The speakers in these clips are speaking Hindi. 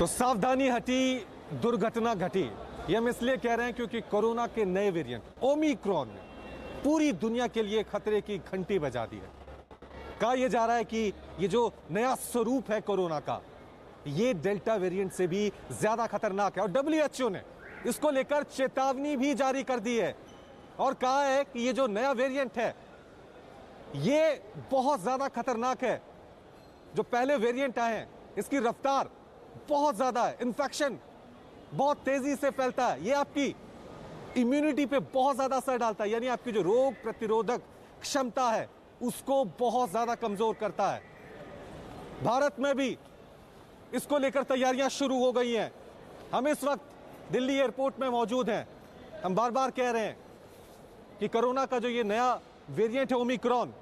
सावधानी हटी, दुर्घटना घटी। ये हम इसलिए कह रहे हैं क्योंकि कोरोना के नए वेरिएंट ओमिक्रॉन ने पूरी दुनिया के लिए खतरे की घंटी बजा दी है। कहा यह जा रहा है कि ये जो नया स्वरूप है कोरोना का, ये डेल्टा वेरिएंट से भी ज्यादा खतरनाक है और WHO ने इसको लेकर चेतावनी भी जारी कर दी है और कहा है कि ये जो नया वेरिएंट है ये बहुत ज्यादा खतरनाक है। जो पहले वेरिएंट आए हैं इसकी रफ्तार बहुत ज्यादा है, इन्फेक्शन बहुत तेजी से फैलता है, ये आपकी इम्यूनिटी पे बहुत ज्यादा असर डालता है, यानी आपकी जो रोग प्रतिरोधक क्षमता है उसको बहुत ज्यादा कमजोर करता है। भारत में भी इसको लेकर तैयारियां शुरू हो गई हैं। हम इस वक्त दिल्ली एयरपोर्ट में मौजूद हैं। हम बार बार कह रहे हैं कि कोरोना का जो ये नया वेरिएंट है ओमिक्रॉन,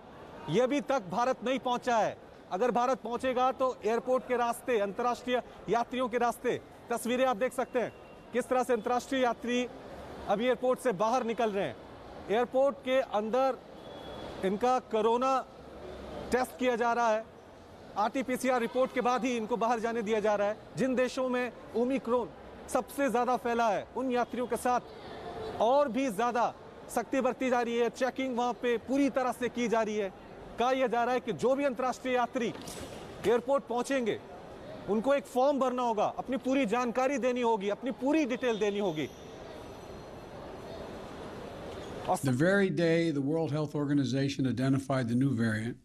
ये अभी तक भारत नहीं पहुंचा है। अगर भारत पहुंचेगा तो एयरपोर्ट के रास्ते, अंतर्राष्ट्रीय यात्रियों के रास्ते, तस्वीरें आप देख सकते हैं किस तरह से अंतर्राष्ट्रीय यात्री अभी एयरपोर्ट से बाहर निकल रहे हैं। एयरपोर्ट के अंदर इनका कोरोना टेस्ट किया जा रहा है, RT-PCR रिपोर्ट के बाद ही इनको बाहर जाने दिया जा रहा है। जिन देशों में ओमिक्रॉन सबसे ज्यादा फैला है उन यात्रियों के साथ और भी ज्यादा सख्ती बरती जा रही है, चेकिंग वहां पे पूरी तरह से की जा रही है। कहा यह जा रहा है कि जो भी अंतर्राष्ट्रीय यात्री एयरपोर्ट पहुंचेंगे उनको एक फॉर्म भरना होगा, अपनी पूरी जानकारी देनी होगी, अपनी पूरी डिटेल देनी होगी। The very day the World Health Organization identified the new variant,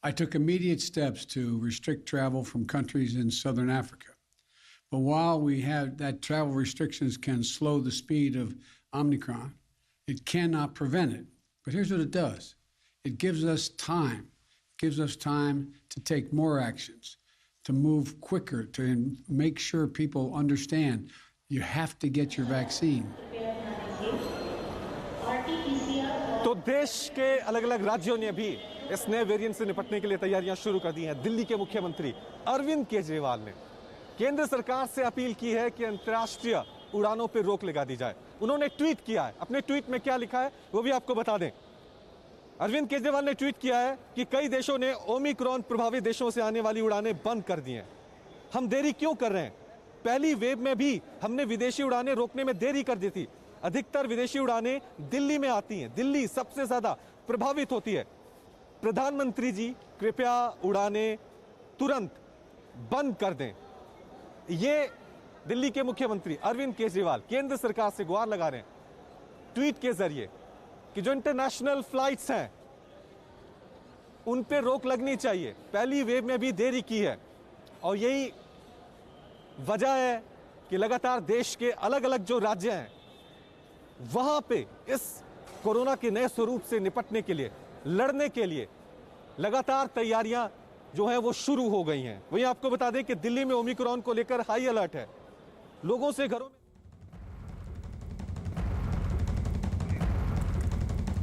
I took immediate steps to restrict travel from countries in southern Africa. But while we have that travel restrictions can slow the speed of Omicron, it cannot prevent it. But here's what it does. It gives us time. It gives us time to take more actions, to move quicker, to make sure people understand you have to get your vaccine. तो देश के अलग अलग राज्यों ने भी इस नए वेरिएंट से निपटने के लिए तैयारियां शुरू कर दी हैं। दिल्ली के मुख्यमंत्री अरविंद केजरीवाल ने केंद्र सरकार से अपील की है कि अंतर्राष्ट्रीय उड़ानों पर रोक लगा दी जाए। उन्होंने ट्वीट किया है, अपने ट्वीट में क्या लिखा है वो भी आपको बता दें। अरविंद केजरीवाल ने ट्वीट किया है कि कई देशों ने ओमिक्रॉन प्रभावित देशों से आने वाली उड़ानें बंद कर दी हैं। हम देरी क्यों कर रहे हैं? पहली वेव में भी हमने विदेशी उड़ानें रोकने में देरी कर दी थी। अधिकतर विदेशी उड़ानें दिल्ली में आती हैं, दिल्ली सबसे ज्यादा प्रभावित होती है। प्रधानमंत्री जी कृपया उड़ानें तुरंत बंद कर दें। ये दिल्ली के मुख्यमंत्री अरविंद केजरीवाल केंद्र सरकार से गुहार लगा रहे हैं ट्वीट के जरिए कि जो इंटरनेशनल फ्लाइट्स हैं उन पे रोक लगनी चाहिए। पहली वेव में भी देरी की है और यही वजह है कि लगातार देश के अलग अलग जो राज्य हैं वहां पे इस कोरोना के नए स्वरूप से निपटने के लिए, लड़ने के लिए लगातार तैयारियां जो है वो शुरू हो गई हैं। वहीं आपको बता दें कि दिल्ली में ओमिक्रॉन को लेकर हाई अलर्ट है। लोगों से घरों में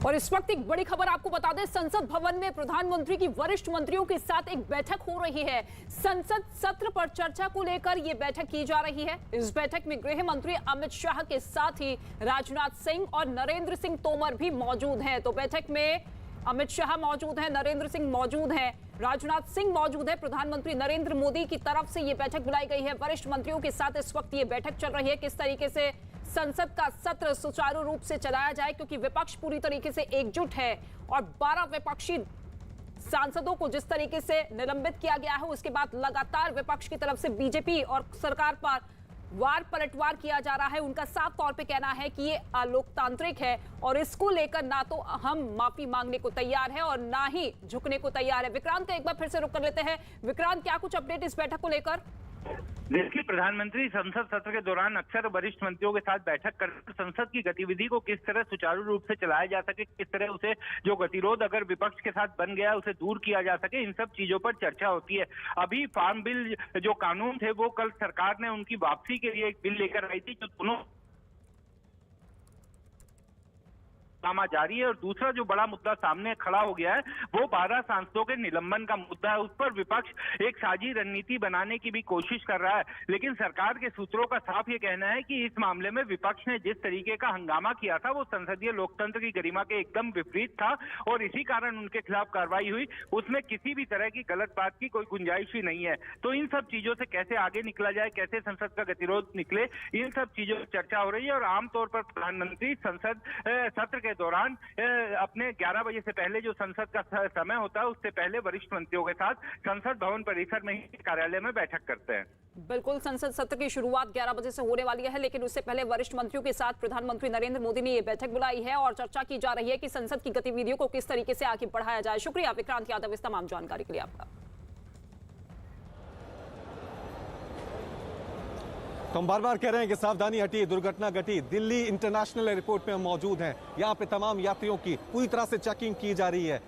और इस वक्त एक बड़ी खबर आपको बता दें, संसद भवन में प्रधानमंत्री की वरिष्ठ मंत्रियों के साथ एक बैठक हो रही है। संसद सत्र पर चर्चा को लेकर यह बैठक की जा रही है। इस बैठक में गृह मंत्री अमित शाह के साथ ही राजनाथ सिंह और नरेंद्र सिंह तोमर भी मौजूद हैं। तो बैठक में अमित शाह मौजूद हैं, नरेंद्र सिंह मौजूद हैं, राजनाथ सिंह मौजूद है। प्रधानमंत्री नरेंद्र मोदी की तरफ से यह बैठक बुलाई गई है। वरिष्ठ मंत्रियों के साथ इस वक्त ये बैठक चल रही है, किस तरीके से संसद का सत्र सुचारू रूप से चलाया जाए, क्योंकि विपक्ष पूरी तरीके से एकजुट है और 12 विपक्षी सांसदों को जिस तरीके से निलंबित किया गया है उसके बाद लगातार विपक्ष की तरफ से बीजेपी और सरकार पर वार पलटवार किया जा रहा है। उनका साफ तौर पे कहना है कि ये अलोकतांत्रिक है और इसको लेकर ना तो हम माफी मांगने को तैयार है और ना ही झुकने को तैयार है। विक्रांत का एक बार फिर से रुक कर लेते हैं। विक्रांत, क्या कुछ अपडेट इस बैठक को लेकर? देखिए, प्रधानमंत्री संसद सत्र के दौरान अक्सर वरिष्ठ मंत्रियों के साथ बैठक कर संसद की गतिविधि को किस तरह सुचारू रूप से चलाया जा सके, किस तरह उसे जो गतिरोध अगर विपक्ष के साथ बन गया उसे दूर किया जा सके, इन सब चीजों पर चर्चा होती है। अभी फार्म बिल जो कानून थे वो कल सरकार ने उनकी वापसी के लिए एक बिल लेकर आई थी जो दोनों हंगामा जारी है। और दूसरा जो बड़ा मुद्दा सामने खड़ा हो गया है वो 12 सांसदों के निलंबन का मुद्दा है। उस पर विपक्ष एक साझी रणनीति बनाने की भी कोशिश कर रहा है, लेकिन सरकार के सूत्रों का साफ ये कहना है कि इस मामले में विपक्ष ने जिस तरीके का हंगामा किया था वो संसदीय लोकतंत्र की गरिमा के एकदम विपरीत था और इसी कारण उनके खिलाफ कार्रवाई हुई। उसमें किसी भी तरह की गलत बात की कोई गुंजाइश ही नहीं है। तो इन सब चीजों से कैसे आगे निकला जाए, कैसे संसद का गतिरोध निकले, इन सब चीजों पर चर्चा हो रही है। और आमतौर पर प्रधानमंत्री संसद सत्र के दौरान अपने 11 बजे से पहले जो संसद का समय होता है उससे पहले वरिष्ठ मंत्रियों के साथ संसद भवन परिसर में ही कार्यालय में बैठक करते हैं। बिल्कुल, संसद सत्र की शुरुआत 11 बजे से होने वाली है, लेकिन उससे पहले वरिष्ठ मंत्रियों के साथ प्रधानमंत्री नरेंद्र मोदी ने ये बैठक बुलाई है और चर्चा की जा रही है कि संसद की गतिविधियों को किस तरीके से आगे बढ़ाया जाए। शुक्रिया विक्रांत यादव इस तमाम जानकारी के लिए आपका। तो हम बार बार कह रहे हैं कि सावधानी हटी, दुर्घटना घटी। दिल्ली इंटरनेशनल एयरपोर्ट पे हम मौजूद हैं। यहाँ पे तमाम यात्रियों की पूरी तरह से चेकिंग की जा रही है।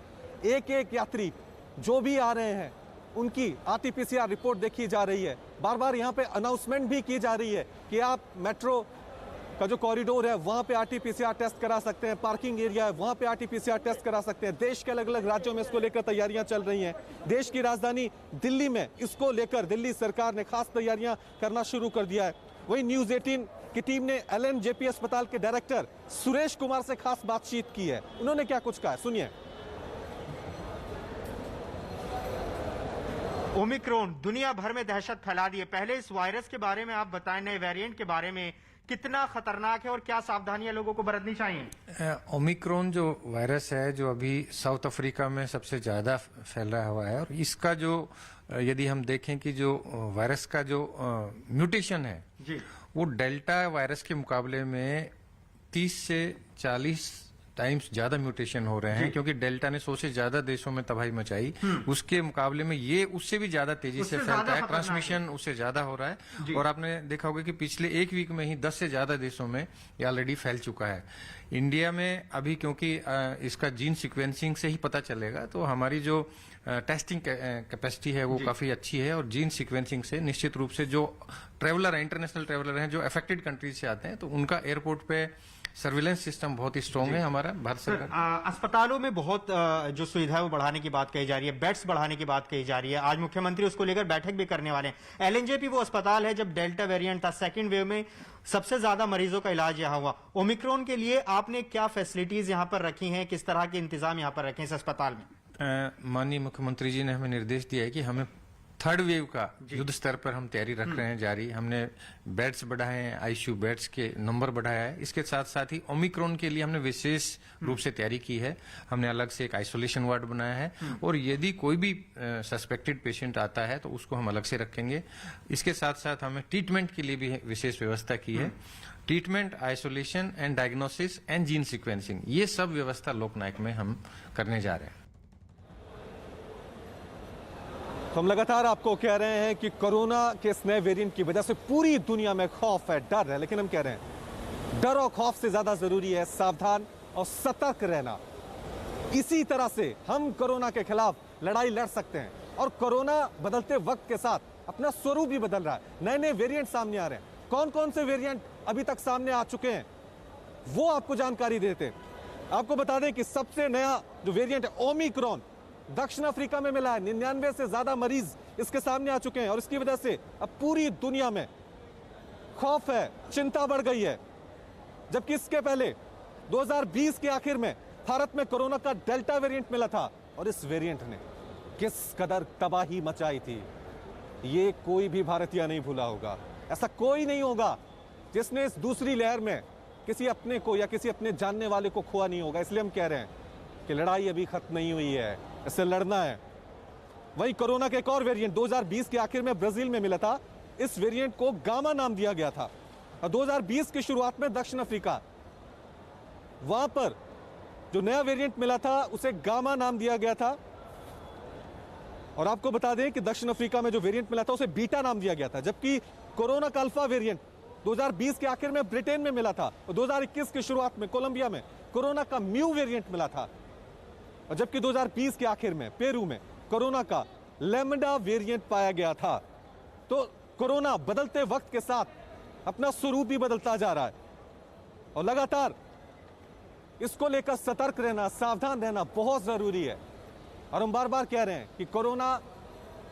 एक एक यात्री जो भी आ रहे हैं उनकी RT-PCR रिपोर्ट देखी जा रही है। बार बार यहाँ पे अनाउंसमेंट भी की जा रही है कि आप मेट्रो का जो कॉरिडोर है वहाँ पे RT-PCR टेस्ट करा सकते हैं, पार्किंग एरिया है वहाँ पे RT-PCR टेस्ट करा सकते हैं। देश के अलग अलग राज्यों में इसको लेकर तैयारियां चल रही हैं। देश की राजधानी दिल्ली में इसको लेकर दिल्ली सरकार ने खास तैयारियां करना शुरू कर दिया है। वहीं न्यूज़ 18 की टीम ने LNJP अस्पताल के डायरेक्टर सुरेश कुमार से खास बातचीत की है। उन्होंने क्या कुछ कहा है, सुनिए। ओमिक्रॉन दुनिया भर में दहशत फैला दी है। पहले इस वायरस के बारे में आप बताएं, नए वेरिएंट के बारे में, कितना खतरनाक है और क्या सावधानियां लोगों को बरतनी चाहिए? ओमिक्रॉन जो वायरस है जो अभी साउथ अफ्रीका में सबसे ज्यादा फैला हुआ है, और इसका जो यदि हम देखें कि जो वायरस का जो म्यूटेशन है जी, वो डेल्टा वायरस के मुकाबले में 30 से 40 टाइम्स ज्यादा म्यूटेशन हो रहे हैं, क्योंकि डेल्टा ने 100 से ज्यादा देशों में तबाही मचाई। उसके मुकाबले में ये उससे भी ज्यादा तेजी से फैलता है, ट्रांसमिशन उससे ज्यादा हो रहा है। और आपने देखा होगा कि पिछले एक वीक में ही 10 से ज्यादा देशों में ये ऑलरेडी फैल चुका है। इंडिया में अभी क्योंकि इसका जीन सिक्वेंसिंग से ही पता चलेगा, तो हमारी जो टेस्टिंग कैपेसिटी है वो काफी अच्छी है। और जीन सिक्वेंसिंग से निश्चित रूप से जो ट्रेवलर है, इंटरनेशनल ट्रेवलर हैं जो अफेक्टेड कंट्रीज से आते हैं, तो उनका एयरपोर्ट पे सर्विलेंस सिस्टम बहुत ही स्ट्रांग है हमारा भारत सरकार। अस्पतालों में बहुत जो सुविधा है वो बढ़ाने की बात कही जा रही है, बेड्स बढ़ाने की बात कही जा रही है। आज मुख्यमंत्री उसको लेकर बैठक भी करने वाले हैं। LNJP वो अस्पताल है जब डेल्टा वेरिएंट था, सेकेंड वेव में सबसे ज्यादा मरीजों का इलाज यहाँ हुआ। ओमिक्रॉन के लिए आपने क्या फैसिलिटीज यहाँ पर रखी हैं, किस तरह के इंतजाम यहाँ पर रखे हैं इस अस्पताल में? माननीय मुख्यमंत्री जी ने हमें निर्देश दिया है कि हमें थर्ड वेव का युद्ध स्तर पर हम तैयारी रख रहे हैं जारी। हमने बेड्स बढ़ाए हैं, ICU बेड्स के नंबर बढ़ाया है। इसके साथ साथ ही ओमिक्रॉन के लिए हमने विशेष रूप से तैयारी की है। हमने अलग से एक आइसोलेशन वार्ड बनाया है, और यदि कोई भी सस्पेक्टेड पेशेंट आता है तो उसको हम अलग से रखेंगे। इसके साथ साथ हमें ट्रीटमेंट के लिए भी विशेष व्यवस्था की है। Treatment, isolation and diagnosis and gene sequencing, ये सब व्यवस्था लोकनायक में हम करने जा रहे हैं। तो हम लगातार आपको कह रहे हैं कि कोरोना के इस नए वेरिएंट की वजह से पूरी दुनिया में खौफ है, डर है, लेकिन हम कह रहे हैं डर और खौफ से ज्यादा जरूरी है सावधान और सतर्क रहना। इसी तरह से हम कोरोना के खिलाफ लड़ाई लड़ सकते हैं। और कोरोना बदलते वक्त के साथ अपना स्वरूप भी बदल रहा है, नए नए वेरिएंट सामने आ रहे हैं। कौन कौन से वेरिएंट अभी तक सामने आ चुके हैं वो आपको जानकारी देते हैं। आपको बता दें कि सबसे नया जो वेरिएंट है ओमिक्रॉन, दक्षिण अफ्रीका में मिला है। 99 से ज्यादा मरीज इसके सामने आ चुके हैं, और इसकी वजह से अब पूरी दुनिया में खौफ है, चिंता बढ़ गई है। जबकि इसके पहले 2020 के आखिर में भारत में कोरोना का डेल्टा वेरिएंट मिला था, और इस वेरिएंट ने किस कदर तबाही मचाई थी ये कोई भी भारतीय नहीं भूला होगा। ऐसा कोई नहीं होगा जिसने इस दूसरी लहर में किसी अपने को या किसी अपने जानने वाले को खोआ नहीं होगा। इसलिए हम कह रहे हैं कि लड़ाई अभी खत्म नहीं हुई है, इससे लड़ना है। वहीं कोरोना के एक और वेरिएंट 2020 के आखिर में ब्राजील में मिला था। इस वेरिएंट को गामा नाम दिया गया था, और 2020 की शुरुआत में दक्षिण अफ्रीका, वहां पर जो नया वेरिएंट मिला था उसे गामा नाम दिया गया था। और आपको बता दें कि दक्षिण अफ्रीका में जो वेरिएंट मिला था उसे बीटा नाम दिया गया था। जबकि कोरोना का अल्फा वेरिएंट 2020 के आखिर में ब्रिटेन में मिला था, और 2021 की शुरुआत में कोलंबिया में कोरोना का म्यू वेरिएंट मिला था। और जबकि 2020 के आखिर में पेरू में कोरोना का लैम्डा वेरिएंट पाया गया था। तो कोरोना बदलते वक्त के साथ अपना स्वरूप भी बदलता जा रहा है, और लगातार इसको लेकर सतर्क रहना, सावधान रहना बहुत जरूरी है। और हम बार बार कह रहे हैं कि कोरोना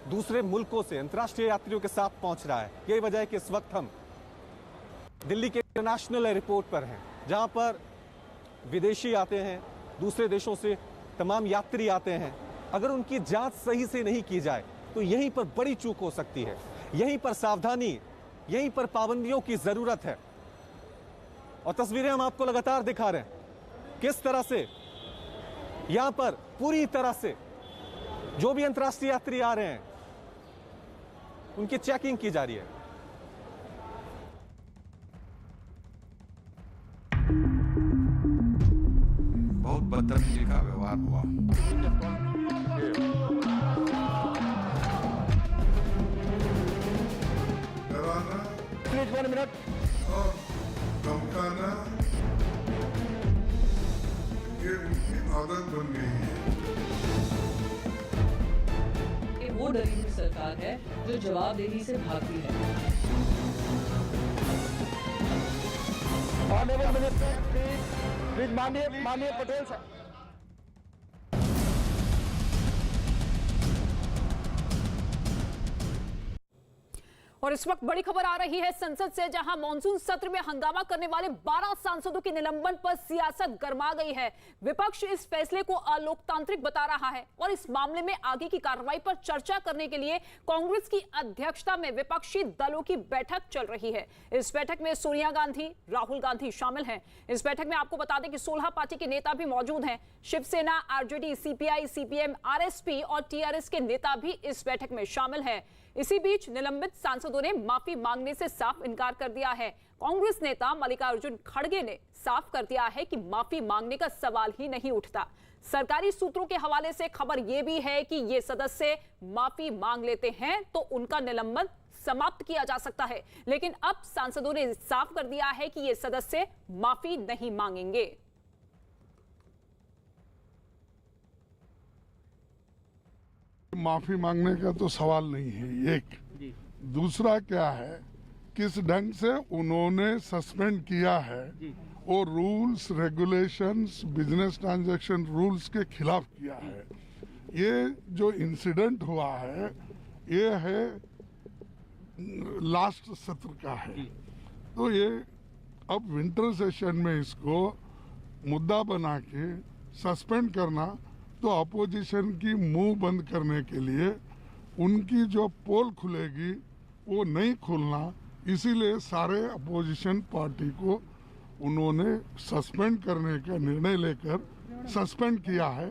दूसरे मुल्कों से अंतर्राष्ट्रीय यात्रियों के साथ पहुंच रहा है। यही वजह है कि इस वक्त हम दिल्ली के इंटरनेशनल एयरपोर्ट पर हैं, जहां पर विदेशी आते हैं, दूसरे देशों से तमाम यात्री आते हैं। अगर उनकी जांच सही से नहीं की जाए तो यहीं पर बड़ी चूक हो सकती है। यहीं पर सावधानी, यहीं पर पाबंदियों की जरूरत है। और तस्वीरें हम आपको लगातार दिखा रहे हैं किस तरह से यहां पर पूरी तरह से जो भी अंतर्राष्ट्रीय यात्री आ रहे हैं उनकी चेकिंग की जा रही है। बहुत बदतमीजी का व्यवहार हुआ। डराना और धमकाना ये उनकी आदत बन गई है। ये वो डरी हुई सरकार है जो जवाबदेही से भागती है। माननीय पटेल साहब। और इस वक्त बड़ी खबर आ रही है संसद से, जहां मॉनसून सत्र में हंगामा करने वाले 12 सांसदों के निलंबन पर सियासत गर्मा गई है। विपक्ष इस फैसले को अलोकतांत्रिक बता रहा है और इस मामले में आगे की कार्रवाई पर चर्चा करने के लिए कांग्रेस की अध्यक्षता में विपक्षी दलों की बैठक चल रही है। इस बैठक में सोनिया गांधी, राहुल गांधी शामिल हैं। इस बैठक में आपको बता दें कि 16 पार्टी के नेता भी मौजूद हैं। Shiv Sena, RJD, CPI, CPM, RSP और टीआरएस के नेता भी इस बैठक में शामिल हैं। इसी बीच निलंबित सांसदों ने माफी मांगने से साफ इनकार कर दिया है। कांग्रेस नेता मल्लिकार्जुन खड़गे ने साफ कर दिया है कि माफी मांगने का सवाल ही नहीं उठता। सरकारी सूत्रों के हवाले से खबर यह भी है कि ये सदस्य माफी मांग लेते हैं तो उनका निलंबन समाप्त किया जा सकता है, लेकिन अब सांसदों ने साफ कर दिया है कि ये सदस्य माफी नहीं मांगेंगे। माफी मांगने का तो सवाल नहीं है। एक दूसरा क्या है, किस ढंग से उन्होंने सस्पेंड किया है वो rules, regulations, business transaction rules के खिलाफ किया है। ये जो इंसिडेंट हुआ है ये है लास्ट सत्र का है, तो ये अब विंटर सेशन में इसको मुद्दा बना के सस्पेंड करना तो अपोजिशन की मुंह बंद करने के लिए उनकी जो पोल खुलेगी वो नहीं खुलना, इसीलिए सारे अपोजिशन पार्टी को उन्होंने सस्पेंड करने का निर्णय लेकर सस्पेंड किया है।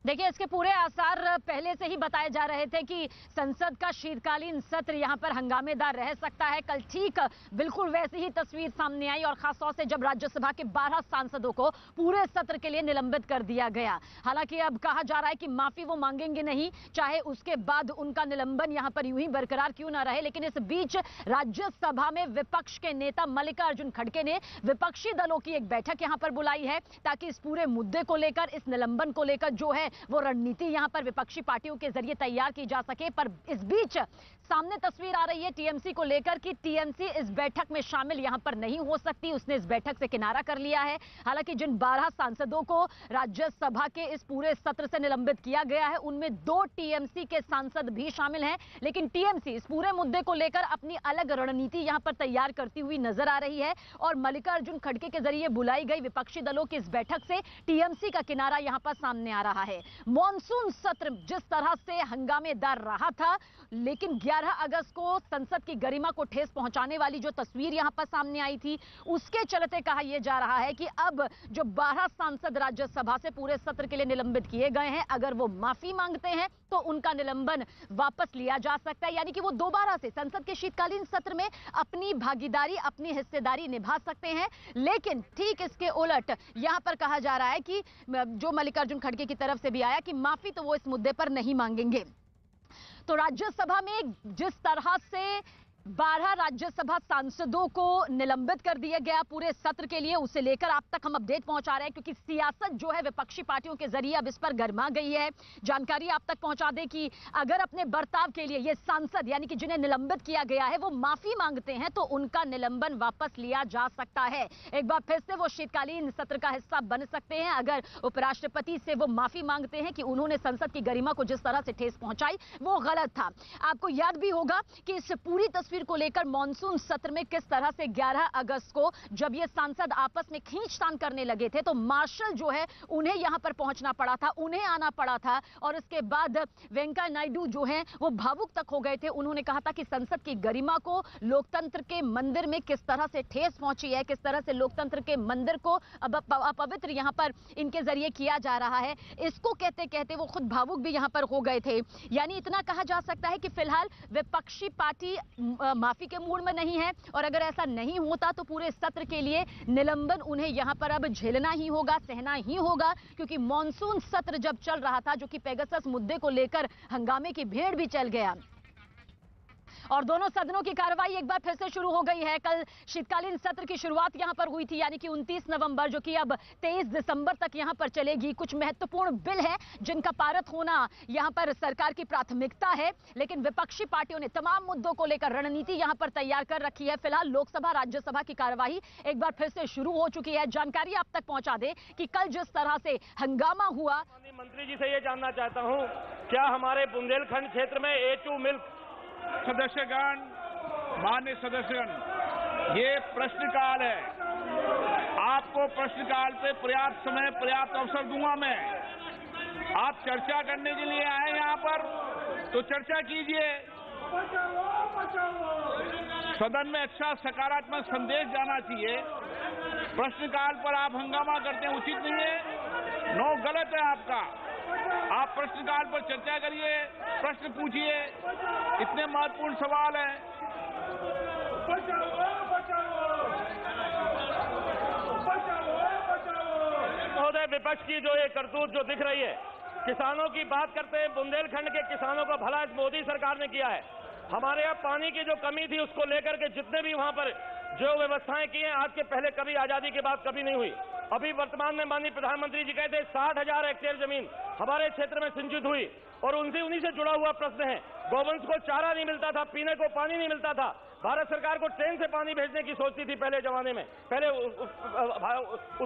देखिए, इसके पूरे आसार पहले से ही बताए जा रहे थे कि संसद का शीतकालीन सत्र यहां पर हंगामेदार रह सकता है। कल ठीक बिल्कुल वैसी ही तस्वीर सामने आई और खासतौर से जब राज्यसभा के 12 सांसदों को पूरे सत्र के लिए निलंबित कर दिया गया। हालांकि अब कहा जा रहा है कि माफी वो मांगेंगे नहीं, चाहे उसके बाद उनका निलंबन यहां पर यूं ही बरकरार क्यों ना रहे। लेकिन इस बीच राज्यसभा में विपक्ष के नेता मल्लिकार्जुन खड़गे ने विपक्षी दलों की एक बैठक यहां पर बुलाई है ताकि इस पूरे मुद्दे को लेकर, इस निलंबन को लेकर जो है वो रणनीति यहां पर विपक्षी पार्टियों के जरिए तैयार की जा सके। पर इस बीच सामने तस्वीर आ रही है टीएमसी को लेकर कि टीएमसी इस बैठक में शामिल यहां पर नहीं हो सकती, उसने इस बैठक से किनारा कर लिया है। हालांकि जिन 12 सांसदों को राज्यसभा के इस पूरे सत्र से निलंबित किया गया है उनमें 2 टीएमसी के सांसद भी शामिल हैं, लेकिन टीएमसी इस पूरे मुद्दे को लेकर अपनी अलग रणनीति यहां पर तैयार करती हुई नजर आ रही है और मल्लिकार्जुन खड़गे के जरिए बुलाई गई विपक्षी दलों की इस बैठक से टीएमसी का किनारा यहां पर सामने आ रहा है। मॉनसून सत्र जिस तरह से हंगामेदार रहा था, लेकिन 11 अगस्त को संसद की गरिमा को ठेस पहुंचाने वाली जो तस्वीर यहां पर सामने आई थी, उसके चलते कहा यह जा रहा है कि अब जो 12 सांसद राज्यसभा से पूरे सत्र के लिए निलंबित किए गए हैं, अगर वो माफी मांगते हैं तो उनका निलंबन वापस लिया जा सकता है, यानी कि वो दोबारा से संसद के शीतकालीन सत्र में अपनी भागीदारी, अपनी हिस्सेदारी निभा सकते हैं। लेकिन ठीक इसके उलट यहां पर कहा जा रहा है कि जो मल्लिकार्जुन खड़गे की तरफ से भी आया कि माफी तो वो इस मुद्दे पर नहीं मांगेंगे। तो राज्यसभा में जिस तरह से 12 राज्यसभा सांसदों को निलंबित कर दिया गया पूरे सत्र के लिए। उसे लेकर आप तक हम अपडेट पहुंचा रहे हैं क्योंकि सियासत जो है विपक्षी पार्टियों के जरिए अब इस पर गर्मा गई है। जानकारी आप तक पहुंचा दें कि अगर अपने बर्ताव के लिए ये सांसद यानी कि जिन्हें निलंबित किया गया है वो माफी मांगते हैं तो उनका निलंबन वापस लिया जा सकता है। एक बार फिर से वो शीतकालीन सत्र का हिस्सा बन सकते हैं अगर उपराष्ट्रपति से वो माफी मांगते हैं कि उन्होंने संसद की गरिमा को जिस तरह से ठेस पहुंचाई वो गलत था। आपको याद भी होगा कि इस पूरी तस्वीर को लेकर मॉनसून सत्र में किस तरह से 11 अगस्त को जब ये सांसद आपस में खींचतान करने लगे थे तो मार्शल जो है उन्हें यहां पर पहुंचना पड़ा था, उन्हें आना पड़ा था और इसके बाद वेंकैया नायडू जो हैं वो भावुक तक हो गए थे। उन्होंने कहा था कि संसद की गरिमा को, लोकतंत्र के मंदिर में किस तरह से ठेस पहुंची है, किस तरह से लोकतंत्र के मंदिर को अपवित्र यहां पर इनके जरिए किया जा रहा है, इसको कहते कहते वो खुद भावुक भी यहां पर हो गए थे। यानी इतना कहा जा सकता है कि फिलहाल विपक्षी पार्टी माफी के मूड में नहीं है और अगर ऐसा नहीं होता तो पूरे सत्र के लिए निलंबन उन्हें यहां पर अब झेलना ही होगा, सहना ही होगा क्योंकि मॉनसून सत्र जब चल रहा था जो कि पेगासस मुद्दे को लेकर हंगामे की भीड़ भी चल गया और दोनों सदनों की कार्रवाई एक बार फिर से शुरू हो गई है। कल शीतकालीन सत्र की शुरुआत यहां पर हुई थी यानी कि 29 नवंबर जो कि अब 23 दिसंबर तक यहां पर चलेगी। कुछ महत्वपूर्ण बिल हैं जिनका पारित होना यहां पर सरकार की प्राथमिकता है लेकिन विपक्षी पार्टियों ने तमाम मुद्दों को लेकर रणनीति यहां पर तैयार कर रखी है। फिलहाल लोकसभा राज्यसभा की कार्यवाही एक बार फिर से शुरू हो चुकी है। जानकारी आप तक पहुंचा दे कि कल जिस तरह से हंगामा हुआ, मंत्री जी से ये जानना चाहता हूं क्या हमारे बुंदेलखंड क्षेत्र में A2 मिल्क सदस्यगण, मान्य सदस्यगण, ये प्रश्नकाल है। आपको प्रश्नकाल पे पर्याप्त समय, पर्याप्त अवसर दूंगा मैं। आप चर्चा करने के लिए आए यहाँ पर तो चर्चा कीजिए। सदन में अच्छा सकारात्मक संदेश जाना चाहिए। प्रश्नकाल पर आप हंगामा करते हैं, उचित नहीं है, नो, गलत है आपका। आप प्रश्नकाल पर चर्चा करिए, प्रश्न पूछिए, इतने महत्वपूर्ण सवाल हैं। महोदय, विपक्ष की जो ये करतूत जो दिख रही है, किसानों की बात करते हैं, बुंदेलखंड के किसानों का भला इस मोदी सरकार ने किया है। हमारे यहाँ पानी की जो कमी थी उसको लेकर के जितने भी वहां पर जो व्यवस्थाएं की हैं आज के पहले कभी, आजादी के बाद कभी नहीं हुई। अभी वर्तमान में माननीय प्रधानमंत्री जी कहते 60,000 हेक्टेयर जमीन हमारे क्षेत्र में सिंचित हुई और उन्हीं से जुड़ा हुआ प्रश्न है। गोवंश को चारा नहीं मिलता था, पीने को पानी नहीं मिलता था। भारत सरकार को ट्रेन से पानी भेजने की सोचती थी पहले जमाने में, पहले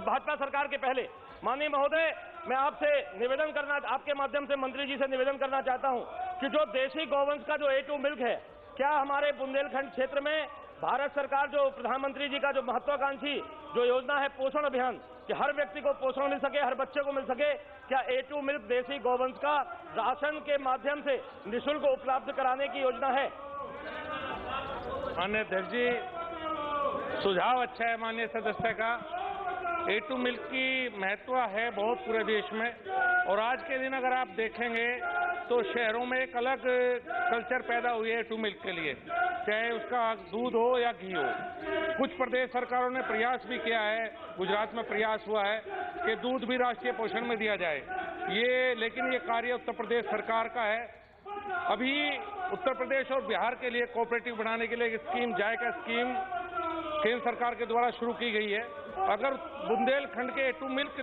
भाजपा सरकार के पहले। माननीय महोदय, मैं आपसे निवेदन करना, आपके माध्यम से मंत्री जी से निवेदन करना चाहता हूं कि जो देशी गोवंश का जो A2 मिल्क है, क्या हमारे बुंदेलखंड क्षेत्र में भारत सरकार जो प्रधानमंत्री जी का जो महत्वाकांक्षी जो योजना है पोषण अभियान, कि हर व्यक्ति को पोषण मिल सके, हर बच्चे को मिल सके, क्या A2 मिल्क देशी गोवंश का राशन के माध्यम से निःशुल्क उपलब्ध कराने की योजना है? माननीय अध्यक्ष जी, सुझाव अच्छा है माननीय सदस्य का। A2 मिल्क की महत्व है बहुत पूरे देश में और आज के दिन अगर आप देखेंगे तो शहरों में एक अलग कल्चर पैदा हुई है A2 मिल्क के लिए, चाहे उसका दूध हो या घी हो। कुछ प्रदेश सरकारों ने प्रयास भी किया है, गुजरात में प्रयास हुआ है कि दूध भी राष्ट्रीय पोषण में दिया जाए, लेकिन ये कार्य उत्तर प्रदेश सरकार का है। अभी उत्तर प्रदेश और बिहार के लिए कोऑपरेटिव बनाने के लिए एक स्कीम, जायका स्कीम, केंद्र सरकार के द्वारा शुरू की गई है। अगर बुंदेलखंड के A2 मिल्क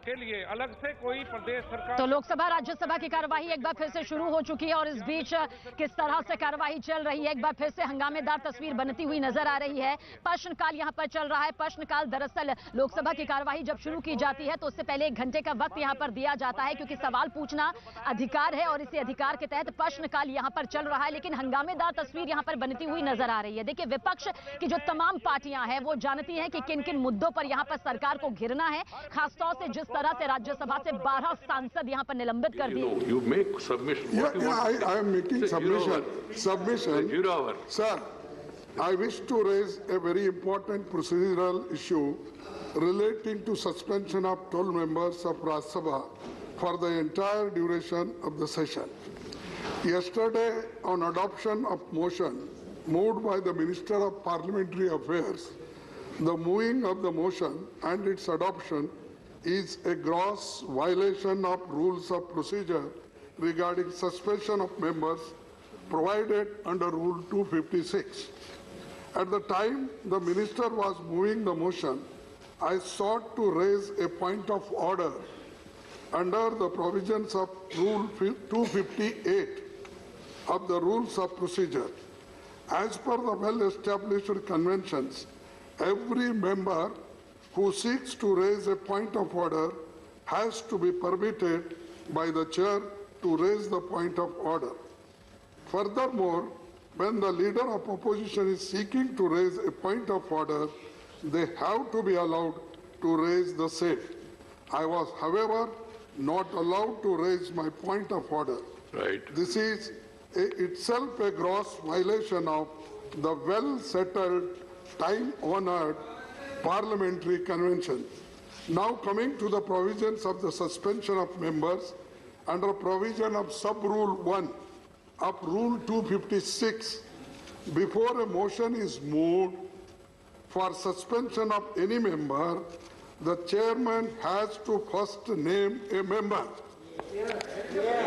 के लिए अलग से कोई प्रदेश सरकार। तो लोकसभा राज्यसभा की कार्यवाही एक बार फिर से शुरू हो चुकी है और इस बीच किस तरह से कार्यवाही चल रही है, एक बार फिर से हंगामेदार तस्वीर बनती हुई नजर आ रही है। प्रश्नकाल यहां पर चल रहा है। प्रश्नकाल दरअसल लोकसभा की कार्यवाही जब शुरू की जाती है तो उससे पहले 1 घंटे का वक्त यहां पर दिया जाता है क्योंकि सवाल पूछना अधिकार है और इसी अधिकार के तहत प्रश्नकाल यहां पर चल रहा है। लेकिन हंगामेदार तस्वीर यहां पर बनती हुई नजर आ रही है। देखिए, विपक्ष की जो तमाम पार्टियां हैं वो जानती हैं कि किन किन मुद्दों पर यहां पर सरकार को घिरना है, खासतौर से जिस तरह से राज्यसभा से 12 सांसद यहां पर निलंबित कर दिए। You make submission. I am making submission. Sir, I wish to raise a very important procedural issue relating to suspension of 12 members of Rajya Sabha for the entire duration of the session. Yesterday, on adoption of motion moved by the Minister of Parliamentary Affairs, the moving of the motion and its adoption is a gross violation of rules of procedure regarding suspension of members provided under Rule 256. At the time the Minister was moving the motion, I sought to raise a point of order under the provisions of Rule 258 of the Rules of Procedure. As per the well-established conventions, every member who seeks to raise a point of order has to be permitted by the chair to raise the point of order. Furthermore, when the leader of opposition is seeking to raise a point of order, they have to be allowed to raise the same. I was, however, not allowed to raise my point of order. Right. This is itself a gross violation of the well-settled, time-honored parliamentary convention. Now coming to the provisions of the suspension of members, under provision of sub-rule 1 of Rule 256, before a motion is moved for suspension of any member, the chairman has to first name a member.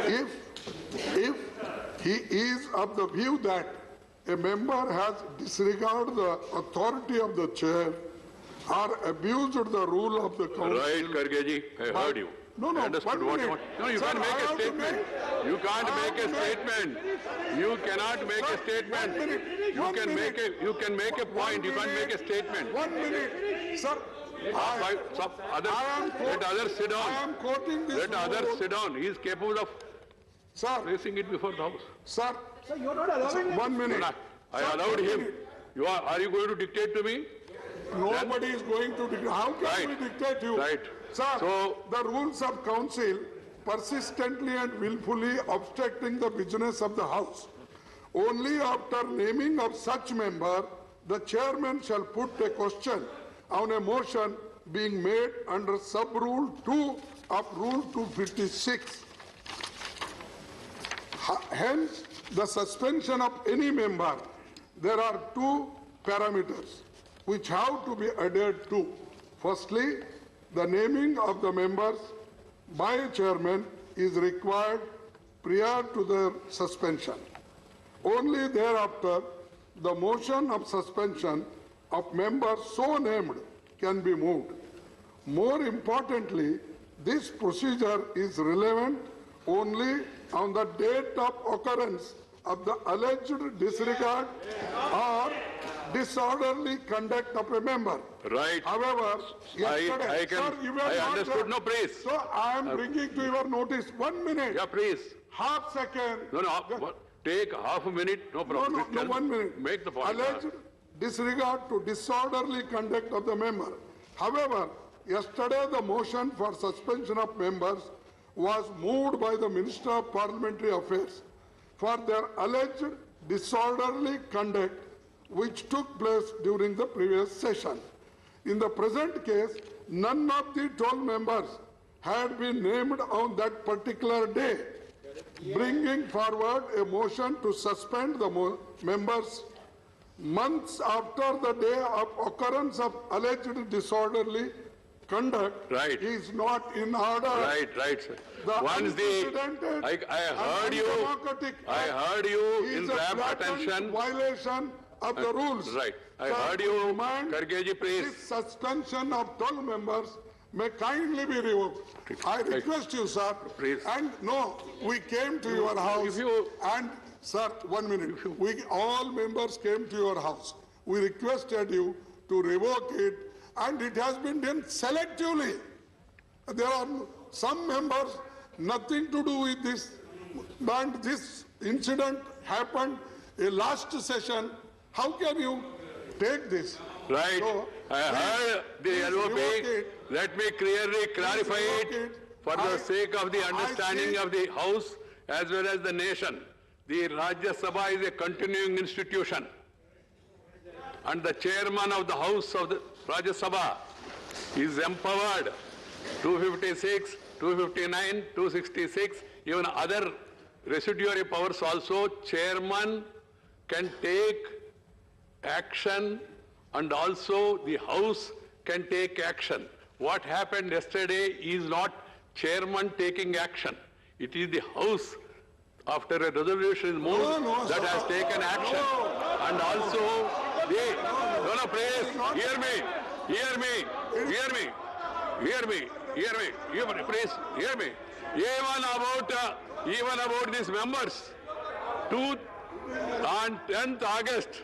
If he is of the view that a member has disregarded the authority of the chair or abused the rule of the council. Right, Kharge ji, I heard you. No, I understood what you want. No, you can't make a statement. You can't make a statement. You cannot make a statement. You can make a point. You can't make a statement. 1 minute, sir. Let others sit down. I am quoting this. Let others sit down. He is capable of placing it before the house. Sir, you're not allowing 1 minute. I allowed him. Are you going to dictate to me? Nobody is going to dictate. How can we dictate you? Right. Sir, so, the rules of council persistently and willfully obstructing the business of the house. Only after naming of such member, the chairman shall put a question on a motion being made under sub-rule 2 of Rule 256. Hence, the suspension of any member, there are two parameters which have to be adhered to. Firstly, the naming of the members by a chairman is required prior to their suspension. Only thereafter, the motion of suspension of members so named can be moved. More importantly, this procedure is relevant only on the date of occurrence of the alleged disregard or disorderly conduct of a member. Right. However, yesterday, I understood. No, please. So I am bringing to your notice 1 minute. Yeah, please. Half second. No. Take half a minute. No problem. No, 1 minute. Make the point. Alleged disregard to disorderly conduct of the member. However, yesterday the motion for suspension of members was moved by the Minister of Parliamentary Affairs for their alleged disorderly conduct which took place during the previous session. In the present case, none of the 12 members had been named on that particular day, bringing forward a motion to suspend the members months after the day of occurrence of alleged disorderly conduct is not in order. Right, sir. Once I heard you in rapt attention. Violation of the rules. Right. I heard you, Kharge ji, please. This suspension of 12 members may kindly be revoked. I request you, sir. Please. And no, we came to your house. And, sir, 1 minute. All members came to your house. We requested you to revoke it, and it has been done selectively. There are some members, nothing to do with this. And this incident happened in last session. How can you take this? Right. So, I heard the LOP. Let me clearly clarify it for the sake of the understanding of the House as well as the nation. The Rajya Sabha is a continuing institution. And the chairman of the House of the Rajya Sabha is empowered 256, 259, 266, even other residuary powers also. Chairman can take action and also the House can take action. What happened yesterday is not chairman taking action. It is the House after a resolution is moved that has taken action. And also, please, hear me, please, hear me. Even about these members, on 10th August,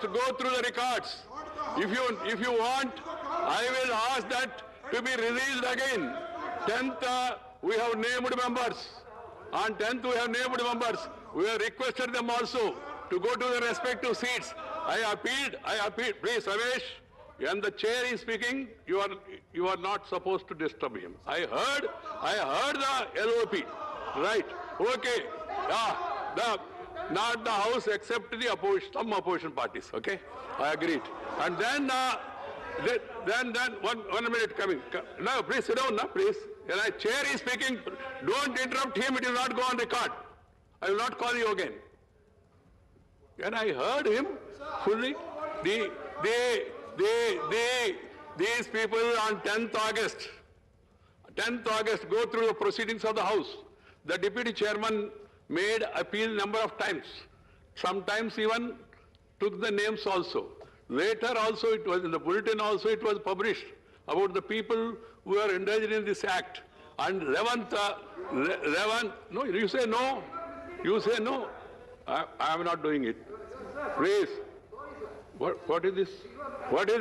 go through the records. If you want, I will ask that to be released again. 10th, we have named members. On 10th, we have named members. We have requested them also to go to their respective seats. I appealed. Please, Ramesh, when the chair is speaking, you are not supposed to disturb him. I heard the LOP. Right. Okay. Not the House except some opposition parties. Okay. I agreed. And then one minute coming. No, please sit down. No, please. When a chair is speaking, don't interrupt him. It will not go on record. I will not call you again. And I heard him fully. These people on 10th August go through the proceedings of the House. The deputy chairman made appeal number of times. Sometimes even took the names also. Later also it was in the bulletin also it was published about the people who are engaged in this act. And 11th, no, you say no. You say no. I am not doing it. Please. What is this? What is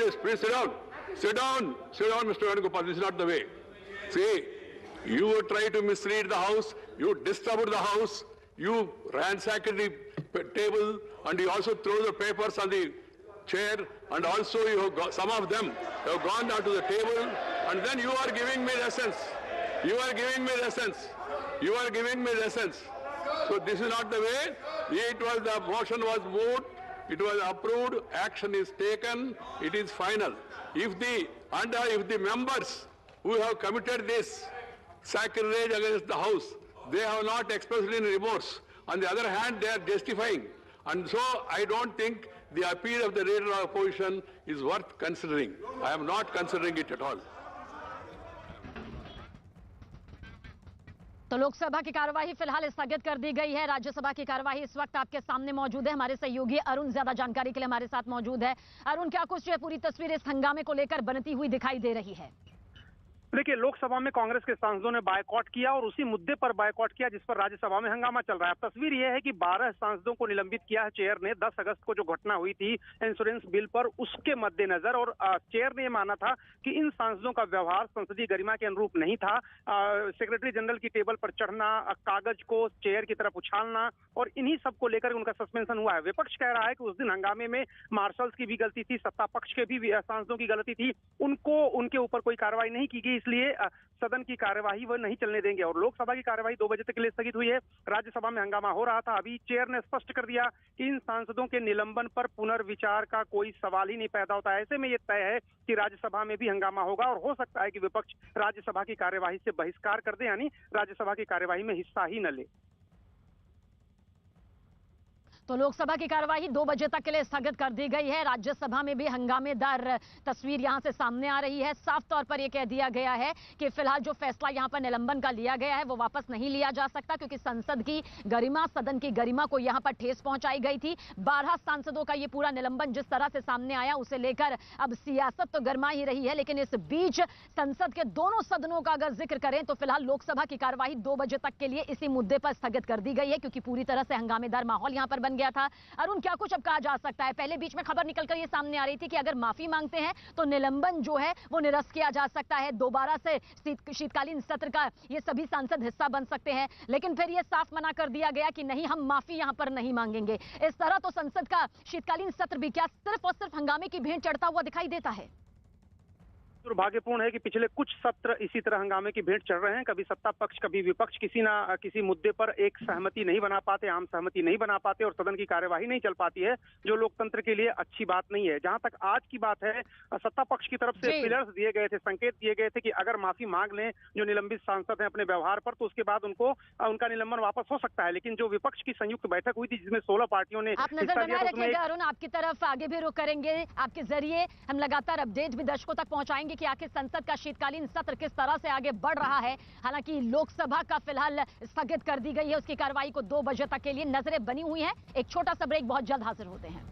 this? Please sit down. Sit down, Mr. Venugopal. This is not the way. See, you try to mislead the House. You disturbed the House. You ransacked the table, and you also threw the papers on the chair. And also, some of them have gone down to the table. And then you are giving me lessons. So this is not the way. The motion was moved. It was approved. Action is taken. It is final. If the members who have committed this sacrilege against the House, they have not expressed any remorse. On the other hand, they are justifying. And so I don't think the appeal of the leader of opposition is worth considering. I am not considering it at all. तो लोकसभा की कार्यवाही फिलहाल स्थगित कर दी गई है। राज्यसभा की कार्यवाही इस वक्त आपके सामने मौजूद है। हमारे सहयोगी अरुण ज्यादा जानकारी के लिए हमारे साथ मौजूद है। अरुण, क्या कुछ पूरी तस्वीर इस हंगामे को लेकर बनती हुई दिखाई दे रही है? देखिए, लोकसभा में कांग्रेस के सांसदों ने बायकॉट किया और उसी मुद्दे पर बायकॉट किया जिस पर राज्यसभा में हंगामा चल रहा है। तस्वीर यह है कि 12 सांसदों को निलंबित किया है चेयर ने 10 अगस्त को जो घटना हुई थी इंश्योरेंस बिल पर, उसके मद्देनजर। और चेयर ने माना था कि इन सांसदों का व्यवहार संसदीय गरिमा के अनुरूप नहीं था। सेक्रेटरी जनरल की टेबल पर चढ़ना, कागज को चेयर की तरफ उछालना और इन्हीं सब को लेकर उनका सस्पेंशन हुआ है। विपक्ष कह रहा है कि उस दिन हंगामे में मार्शल्स की भी गलती थी, सत्ता पक्ष के भी सांसदों की गलती थी, उनके ऊपर कोई कार्रवाई नहीं की गई, इसलिए सदन की कार्यवाही वह नहीं चलने देंगे। और लोकसभा की कार्यवाही 2 बजे तक के लिए स्थगित हुई है। राज्यसभा में हंगामा हो रहा था। अभी चेयर ने स्पष्ट कर दिया कि इन सांसदों के निलंबन पर पुनर्विचार का कोई सवाल ही नहीं पैदा होता। ऐसे में यह तय है कि राज्यसभा में भी हंगामा होगा और हो सकता है कि विपक्ष राज्यसभा की कार्यवाही से बहिष्कार कर दे, यानी राज्यसभा की कार्यवाही में हिस्सा ही न ले। तो लोकसभा की कार्यवाही 2 बजे तक के लिए स्थगित कर दी गई है। राज्यसभा में भी हंगामेदार तस्वीर यहां से सामने आ रही है। साफ तौर पर यह कह दिया गया है कि फिलहाल जो फैसला यहां पर निलंबन का लिया गया है वो वापस नहीं लिया जा सकता, क्योंकि संसद की गरिमा, सदन की गरिमा को यहां पर ठेस पहुंचाई गई थी। 12 सांसदों का ये पूरा निलंबन जिस तरह से सामने आया, उसे लेकर अब सियासत तो गर्मा ही रही है। लेकिन इस बीच संसद के दोनों सदनों का अगर जिक्र करें तो फिलहाल लोकसभा की कार्यवाही 2 बजे तक के लिए इसी मुद्दे पर स्थगित कर दी गई है, क्योंकि पूरी तरह से हंगामेदार माहौल यहां पर बन गया था। अरुण, क्या कुछ अब कहा जा सकता है? पहले बीच में खबर निकलकर ये सामने आ रही थी कि अगर माफी मांगते हैं तो निलंबन जो है वो निरस्त किया जा सकता है, दोबारा से शीतकालीन सत्र का ये सभी सांसद हिस्सा बन सकते हैं। लेकिन फिर ये साफ मना कर दिया गया कि नहीं, हम माफी यहां पर नहीं मांगेंगे। इस तरह तो संसद का शीतकालीन सत्र भी क्या सिर्फ और सिर्फ हंगामे की भेंट चढ़ता हुआ दिखाई देता है? दुर्भाग्यपूर्ण है कि पिछले कुछ सत्र इसी तरह हंगामे की भेंट चढ़ रहे हैं। कभी सत्ता पक्ष, कभी विपक्ष किसी ना किसी मुद्दे पर एक सहमति नहीं बना पाते, आम सहमति नहीं बना पाते और सदन की कार्यवाही नहीं चल पाती है, जो लोकतंत्र के लिए अच्छी बात नहीं है। जहां तक आज की बात है, सत्ता पक्ष की तरफ से पिलर्स दिए गए थे, संकेत दिए गए थे कि अगर माफी मांग लें जो निलंबित सांसद हैं अपने व्यवहार पर, तो उसके बाद उनका निलंबन वापस हो सकता है। लेकिन जो विपक्ष की संयुक्त बैठक हुई थी जिसमें 16 पार्टियों ने आप नजर बनाए रखिएगा। अरुण, आपकी तरफ आगे भी रुख करेंगे, आपके जरिए हम लगातार अपडेट भी दर्शकों तक पहुंचाएंगे कि आखिर संसद का शीतकालीन सत्र किस तरह से आगे बढ़ रहा है। हालांकि लोकसभा का फिलहाल स्थगित कर दी गई है, उसकी कार्रवाई को 2 बजे तक के लिए। नजरें बनी हुई हैं। एक छोटा सा ब्रेक, बहुत जल्द हाजिर होते हैं।